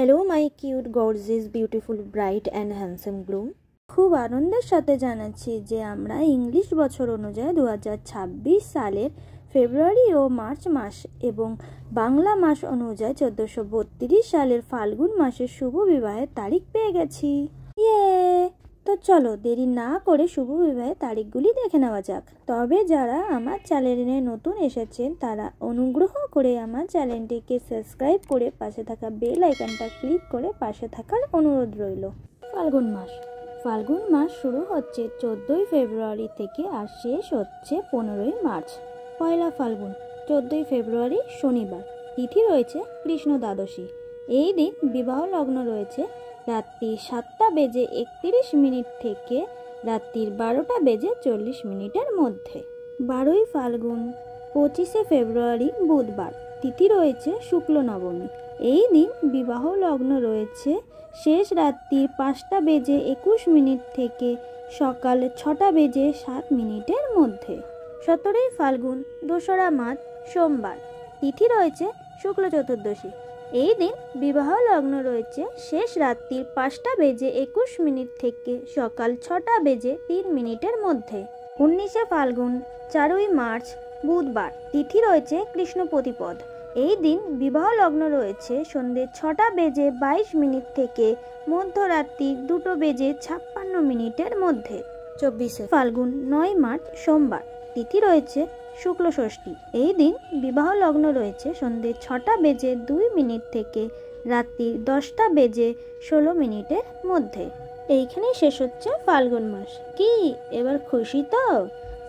Hello my cute gorgeous beautiful bright and handsome groom. খুব আনন্দের সাথে জানাচ্ছি যে আমরা ইংলিশ বছর অনুযায়ী 2026 সালের ফেব্রুয়ারি ও মার্চ মাস এবং বাংলা মাস অনুযায়ী 1432 সালের ফাল্গুন মাসের শুভ বিবাহের তারিখ পেয়ে গেছি। তো চলো দেরি না করে শুভ বিবাহের তারিখগুলি দেখে নেওয়া যাক। তবে যারা আমার চ্যানেলে নতুন এসেছেন তারা অনুগ্রহ করে আমার চ্যানেলটিকে সাবস্ক্রাইব করে পাশে থাকা বেল আইকনটা ক্লিক করে পাশে থাকার অনুরোধ রইল। ফাল্গুন মাস শুরু হচ্ছে 14ই ফেব্রুয়ারি থেকে আর শেষ হচ্ছে 15ই মার্চ। পয়লা ফাল্গুন 14ই ফেব্রুয়ারি শনিবার, তিথি রয়েছে কৃষ্ণ দ্বাদশী। এই দিন বিবাহ লগ্ন রয়েছে রাত্রি 7:31 থেকে রাত্রির 12:40 মধ্যে। 12ই ফাল্গুন 25শে ফেব্রুয়ারি বুধবার, তিথি রয়েছে শুক্ল নবমী। এই দিন বিবাহ লগ্ন রয়েছে শেষ রাত্রির 5:21 থেকে সকাল 6:07 মধ্যে। 17ই ফাল্গুন 2রা মার্চ সোমবার, তিথি রয়েছে শুক্ল চতুর্দশী। এই দিন বিবাহ লগ্ন রয়েছে শেষ রাত্রির 5:21 থেকে সকাল 6:03 মধ্যে। 19শে ফাল্গুন 4ই মার্চ বুধবার, তিথি রয়েছে কৃষ্ণ প্রতিপদ। এই দিন বিবাহ লগ্ন রয়েছে সন্ধ্যে 6:22 থেকে মধ্যরাত্রি 2:56 মধ্যে। 24শে ফাল্গুন 9 মার্চ সোমবার, তিথি রয়েছে শুক্ল ষষ্ঠী। এই দিন বিবাহ লগ্ন রয়েছে সন্ধ্যে 6:02 থেকে রাত্রি 10:16 মধ্যে। এইখানেই শেষ হচ্ছে ফাল্গুন মাস। কি এবার খুশি তো?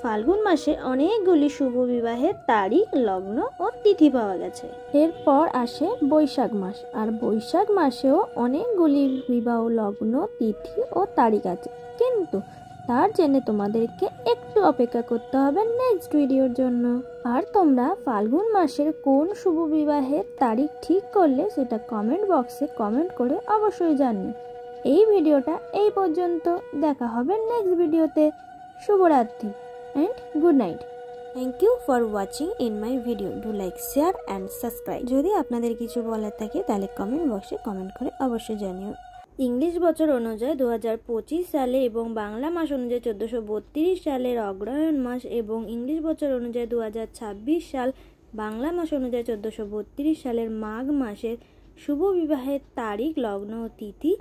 ফাল্গুন মাসে অনেকগুলি শুভ বিবাহের তারিখ, লগ্ন ও তিথি পাওয়া গেছে। এরপর আসে বৈশাখ মাস, আর বৈশাখ মাসেও অনেকগুলি বিবাহ লগ্ন, তিথি ও তারিখ আছে, কিন্তু তার জন্য তোমাদেরকে একটু অপেক্ষা করতে হবে নেক্সট ভিডিওর জন্য। আর তোমরা ফাল্গুন মাসের কোন শুভ বিবাহের তারিখ ঠিক করলে সেটা কমেন্ট বক্সে কমেন্ট করে অবশ্যই জানিও। এই ভিডিওটা এই পর্যন্ত, দেখা হবে নেক্সট ভিডিওতে। শুভরাত্রি and good night. Thank you for watching in my video. Do like, share and subscribe. যদি আপনাদের কিছু বলার থাকে তাহলে কমেন্ট বক্সে কমেন্ট করে অবশ্যই জানিও। ইংলিশ বছর অনুযায়ী 2025 সালে এবং বাংলা মাস অনুযায়ী 1432 সালের অগ্রহায়ণ মাস এবং ইংলিশ বছর অনুযায়ী 2026 সাল বাংলা মাস অনুযায়ী 1432 সালের মাঘ মাসের শুভ বিবাহের তারিখ, লগ্ন ও তিথি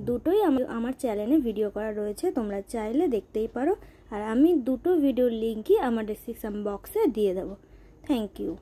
দুটোই আমার চ্যানেলে ভিডিও করা রয়েছে, তোমরা চাইলে দেখতেই পারো। আর আমি দুটো ভিডিওর লিঙ্কই আমার ডেসক্রিপশন বক্সে দিয়ে দেবো। Thank you.